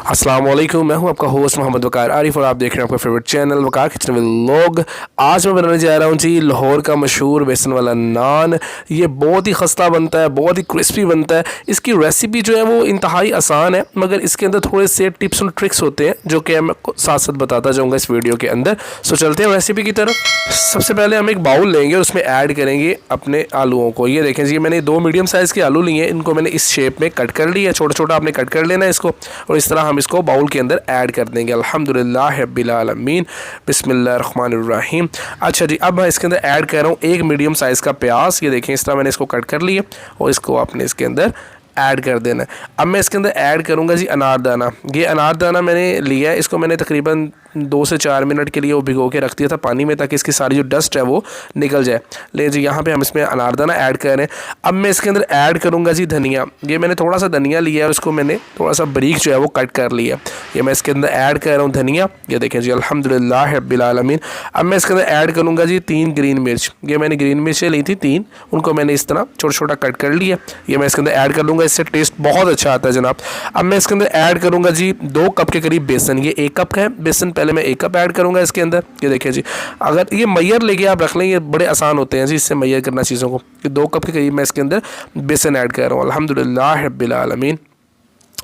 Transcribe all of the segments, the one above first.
अस्सलाम वालेकुम, मैं हूं आपका होस्ट मोहम्मद वकार आरिफ और आप देख रहे हैं आपका favourite channel Waqar kitchen with vlog. आज मैं बनाने जा रहा हूं जी लाहौर का मशहूर बेसन वाला नान। ये बहुत ही खस्ता बनता है, बहुत ही क्रिस्पी बनता है। इसकी रेसिपी जो है वो इंतहाई आसान है, मगर इसके अंदर थोड़े से टिप्स और ट्रिक्स होते हैं जो कि मैं साथ साथ बताता जाऊँगा इस वीडियो के अंदर। सो चलते हैं रेसिपी की तरफ। सबसे पहले हम एक बाउल लेंगे और उसमें ऐड करेंगे अपने आलूओं को। ये देखें जी, मैंने 2 मीडियम साइज़ के आलू लिए हैं, इनको मैंने इस शेप में कट कर लिया। छोटा छोटा आपने कट कर लेना है इसको, और इस तरह हम इसको बाउल के अंदर ऐड कर देंगे। अल्हम्दुलिल्लाह रब्बिल आलमीन, बिस्मिल्लाहिर्रहमानिर्रहीम। अच्छा जी, अब मैं इसके अंदर ऐड कर रहा हूँ 1 मीडियम साइज़ का प्याज। ये देखें, इस तरह मैंने इसको कट कर लिया और इसको आपने इसके अंदर ऐड कर देना है। अब मैं इसके अंदर ऐड करूँगा जी अनारदाना। ये अनारदाना मैंने लिया है, इसको मैंने तकरीबन 2 से 4 मिनट के लिए वो भिगो के रख दिया था पानी में, ताकि इसकी सारी जो डस्ट है वो निकल जाए। ले जी, यहाँ पे हम इसमें अनारदाना ऐड कर रहे हैं। अब मैं इसके अंदर ऐड करूँगा जी धनिया। ये मैंने थोड़ा सा धनिया लिया है और उसको मैंने थोड़ा सा बारीक जो है वो कट कर लिया। ये मैं इसके अंदर ऐड कर रहा हूँ धनिया। ये देखें जी, अल्हम्दुलिल्लाह रब्बिल आलमीन। अब मैं इसके अंदर ऐड करूँगा जी 3 ग्रीन मिर्च। ये मैंने ग्रीन मिर्चें ली थी 3, उनको मैंने इस तरह छोटा छोटा कट कर लिया। ये मैं इसके अंदर ऐड कर लूँगा, इससे टेस्ट बहुत अच्छा आता है जनाब। अब मैं इसके अंदर ऐड करूँगा जी 2 कप के करीब बेसन। ये 1 कप है बेसन, पहले मैं 1 कप ऐड करूँगा इसके अंदर। ये देखिए जी, अगर ये मैयर लेके आप रख लें, ये बड़े आसान होते हैं जी इससे मैयर करना चीज़ों को। 2 कप के करीब मैं इसके अंदर बेसन ऐड कर रहा हूँ। अल्हम्दुलिल्लाह रब्बिल आलमीन।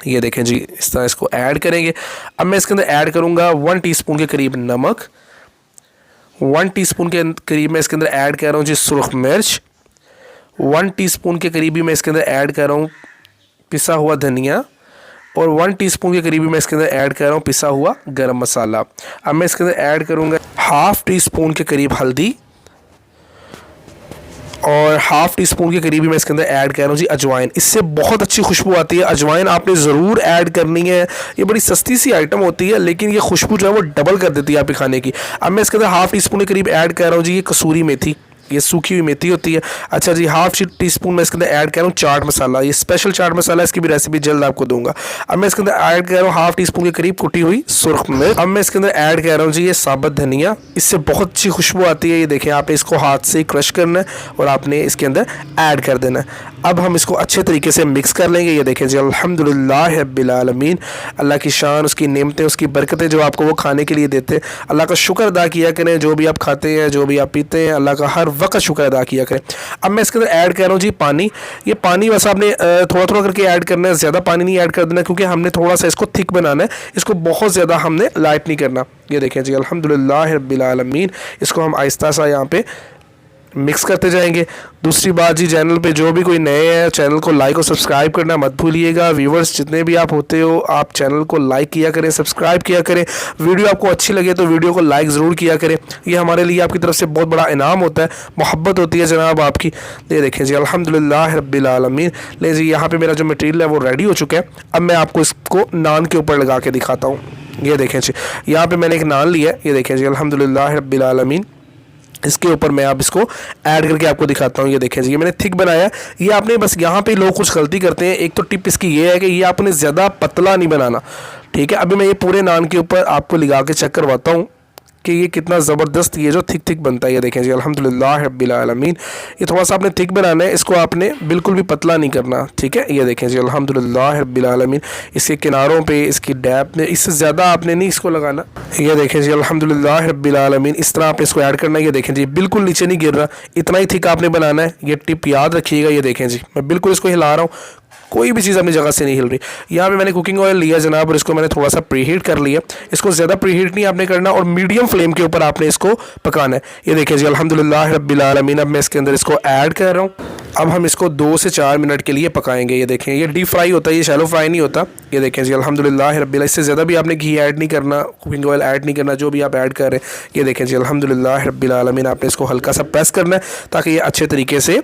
ये देखें जी, इस तरह इसको ऐड करेंगे। अब मैं इसके अंदर ऐड करूँगा 1 टीस्पून के करीब नमक। 1 टीस्पून के करीब मैं इसके अंदर ऐड कर रहा हूँ जी सुरख मिर्च। 1 टीस्पून के करीब मैं इसके अंदर ऐड कर रहा हूँ पिसा हुआ धनिया, और 1 टीस्पून के करीब मैं इसके अंदर ऐड कर रहा हूँ पिसा हुआ गरम मसाला। अब मैं इसके अंदर ऐड करूँगा 1/2 टीस्पून के करीब हल्दी, और 1/2 टीस्पून के करीब मैं इसके अंदर ऐड कर रहा हूँ जी अजवाइन। इससे बहुत अच्छी खुशबू आती है। अजवाइन आपने ज़रूर ऐड करनी है। ये बड़ी सस्ती सी आइटम होती है, लेकिन ये खुशबू जो है वो डबल कर देती है आपके खाने की। अब मैं इसके अंदर 1/2 टीस्पून के करीब ऐड कर रहा हूँ जी ये कसूरी मेथी। ये सूखी हुई मेथी होती है। अच्छा जी, 1/2 टीस्पून मैं इसके अंदर ऐड कर रहा हूँ चाट मसाला। ये स्पेशल चाट मसाला, इसकी भी रेसिपी जल्द आपको दूंगा। अब मैं इसके अंदर ऐड कर रहा हूँ 1/2 टीस्पून के करीब कुटी हुई सुरख मिर्च। अब मैं इसके अंदर ऐड कर रहा हूँ जी ये साबुत धनिया। इससे बहुत अच्छी खुशबू आती है। ये देखें, आप इसको हाथ से क्रश करना है और आपने इसके अंदर ऐड कर देना है। अब हम इसको अच्छे तरीके से मिक्स कर लेंगे। ये देखें जी, अल्हम्दुलिल्लाह रब्बिल आलमीन। अल्लाह की शान, उसकी नेमतें, उसकी बरकतें जो आपको वो खाने के लिए देते हैं। अल्लाह का शुक्र अदा किया करें। जो भी आप खाते हैं, जो भी आप पीते हैं, अल्लाह का हर वक्त शुक्र अदा किया करें। अब मैं इसके अंदर ऐड कर रहा हूँ जी पानी। ये पानी बस आपने थोड़ा थोड़ा करके ऐड करना है, ज़्यादा पानी नहीं ऐड कर देना, क्योंकि हमने थोड़ा सा इसको थिक बनाना है। इसको बहुत ज़्यादा हमने लाइट नहीं करना। ये देखें जी, अल्हम्दुलिल्लाह रब्बिल आलमीन। इसको हम आहिस्ता सा यहाँ पे मिक्स करते जाएंगे। दूसरी बात जी, चैनल पे जो भी कोई नए हैं, चैनल को लाइक और सब्सक्राइब करना मत भूलिएगा। व्यूवर्स जितने भी आप होते हो, आप चैनल को लाइक किया करें, सब्सक्राइब किया करें। वीडियो आपको अच्छी लगे तो वीडियो को लाइक ज़रूर किया करें। ये हमारे लिए आपकी तरफ से बहुत बड़ा इनाम होता है, मोहब्बत होती है जनाब आपकी। ये देखें जी, अल्हम्दुलिल्लाह रब्बिल आलमीन। ले जी, यहाँ पर मेरा जो मटीरियल है वो रेडी हो चुका है। अब मैं आपको इसको नान के ऊपर लगा के दिखाता हूँ। ये देखें जी, यहाँ पर मैंने एक नान लिया है। ये देखें जी, अल्हम्दुलिल्लाह रब्बिल आलमीन। इसके ऊपर मैं आप इसको ऐड करके आपको दिखाता हूँ। ये देखें जी, ये मैंने थिक बनाया। ये आपने बस, यहाँ पे लोग कुछ गलती करते हैं। एक तो टिप इसकी ये है कि ये आपने ज़्यादा पतला नहीं बनाना, ठीक है। अभी मैं ये पूरे नान के ऊपर आपको लगा के चेक करवाता हूँ कि ये कितना ज़बरदस्त ये जो थिक बनता है। ये देखें जी, अल्हम्दुलिल्लाह रब्बिल आलमीन। ये थोड़ा सा आपने थिक बनाना है, इसको आपने बिल्कुल भी पतला नहीं करना, ठीक है। ये देखें जी, अल्हम्दुलिल्लाह रब्बिल आलमीन। इसके किनारों पे, इसकी डैप में, इससे ज़्यादा आपने नहीं इसको लगाना। ये देखें जी, अल्हम्दुलिल्लाह रब्बिल आलमीन। इस तरह आपने इसको ऐड करना है। ये देखें जी, बिल्कुल नीचे नहीं गिर रहा, इतना ही थिक आपने बनाना है। ये टिप याद रखिएगा। ये देखें जी, मैं बिल्कुल इसको हिला रहा हूँ, कोई भी चीज़ अपनी जगह से नहीं हिल रही। यहाँ पे मैंने कुकिंग ऑयल लिया जनाब, और इसको मैंने थोड़ा सा प्रीहीट कर लिया। इसको ज़्यादा प्रीहीट नहीं आपने करना, और मीडियम फ्लेम के ऊपर आपने इसको पकाना है। ये देखिए जी, अल्हम्दुलिल्लाह रब्बिल आलमीन। अब मैं इसके अंदर इसको ऐड कर रहा हूँ। अब हम इसको 2 से 4 मिनट के लिए पकाएंगे। ये देखें, ये डीप फ्राई होता है, ये शैलो फ्राई नहीं होता। ये देखें जी, अल्हम्दुलिल्लाह रब्बिल। इससे ज़्यादा भी आपने घी ऐड नहीं करना, कुकिंग ऑयल ऐड नहीं करना, जो भी आप ऐड कर रहे हैं। ये देखें जी, अल्हम्दुलिल्लाह रब्बिल आलमीन। आपने इसको हल्का सा प्रेस करना है, ताकि ये अच्छे तरीके से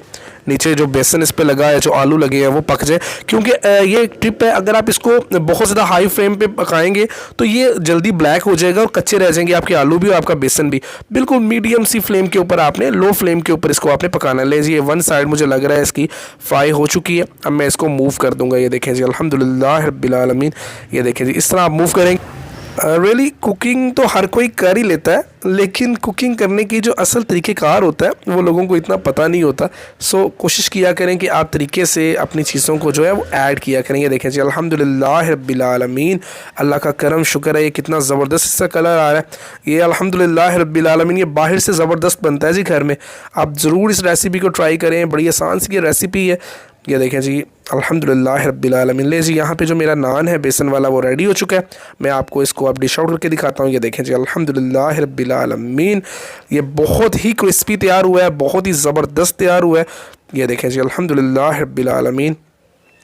नीचे जो बेसन इस पर लगा है, जो आलू लगे हैं, वो पक जाए। क्योंकि ये टिप है, अगर आप इसको बहुत ज़्यादा हाई फ्लेम पे पकाएंगे तो ये जल्दी ब्लैक हो जाएगा और कच्चे रह जाएंगे आपके आलू भी और आपका बेसन भी। बिल्कुल मीडियम सी फ्लेम के ऊपर आपने, लो फ्लेम के ऊपर इसको आपने पकाना है। ले जी, ये 1 साइड मुझे लग रहा है इसकी फ्राई हो चुकी है। अब मैं इसको मूव कर दूंगा। ये देखें जी, अल्हम्दुलिल्लाह रब्बिल आलमीन। ये देखें जी, इस तरह आप मूव करेंगे। रियली कुकिंग तो हर कोई कर ही लेता है, लेकिन कुकिंग करने की जो असल तरीक़ेकार होता है वो लोगों को इतना पता नहीं होता। सो कोशिश किया करें कि आप तरीके से अपनी चीज़ों को जो है वो ऐड किया करें। ये देखें जी, अल्हम्दुलिल्लाह रब्बिल आलमीन, अल्लाह का करम शुक्र है, ये कितना ज़बरदस्त इसका कलर आ रहा है। ये अल्हम्दुलिल्लाह रब्बिल आलमीन, ये बाहर से ज़बरदस्त बनता है जी घर में। आप ज़रूर इस रेसिपी को ट्राई करें, बड़ी आसान सी ये रेसिपी है। ये देखें जी, अल्हम्दुलिल्लाह रब्बिल आलमीन। ले जी, यहाँ पे जो मेरा नान है बेसन वाला वो रेडी हो चुका है। मैं आपको इसको अब डिश आउट करके दिखाता हूँ। ये देखें जी, अल्हम्दुलिल्लाह रब्बिल आलमीन, ये बहुत ही क्रिस्पी तैयार हुआ है, बहुत ही ज़बरदस्त तैयार हुआ है। ये देखें जी, अल्हम्दुलिल्लाह रब्बिल आलमीन,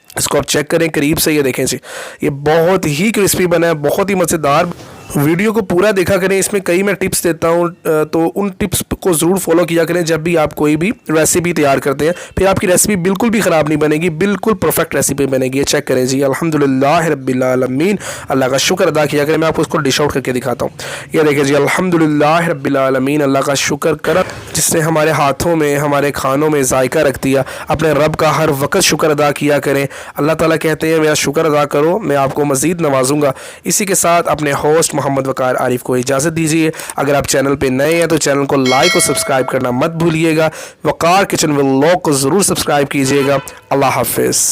इसको आप चेक करें करीब से। ये देखें जी, ये बहुत ही क्रिस्पी बना है, बहुत ही मज़ेदार। वीडियो को पूरा देखा करें, इसमें कई मैं टिप्स देता हूँ, तो उन टिप्स को ज़रूर फॉलो किया करें जब भी आप कोई भी रेसिपी तैयार करते हैं। फिर आपकी रेसिपी बिल्कुल भी ख़राब नहीं बनेगी, बिल्कुल परफेक्ट रेसिपी बनेगी। ये चेक करें जी, अल्हम्दुलिल्लाह रब्बिल आलमीन, अल्लाह का शुक्र अदा किया करें। मैं आपको इसको डिश आउट करके दिखाता हूँ। ये देखिए जी, अल्हम्दुलिल्लाह रब्बिल आलमीन, अल्लाह का शुक्र कर जिसने हमारे हाथों में, हमारे खानों में जायका रख दिया। अपने रब का हर वक्त शुक्र अदा किया करें। अल्लाह ताला कहते हैं मेरा शुक्र अदा करो, मैं आपको मज़ीद नवाजूंगा। इसी के साथ अपने होस्ट मोहम्मद वकार आरिफ को इजाज़त दीजिए। अगर आप चैनल पे नए हैं तो चैनल को लाइक और सब्सक्राइब करना मत भूलिएगा। वकार किचन व्लॉग को ज़रूर सब्सक्राइब कीजिएगा। अल्लाह हाफिज़।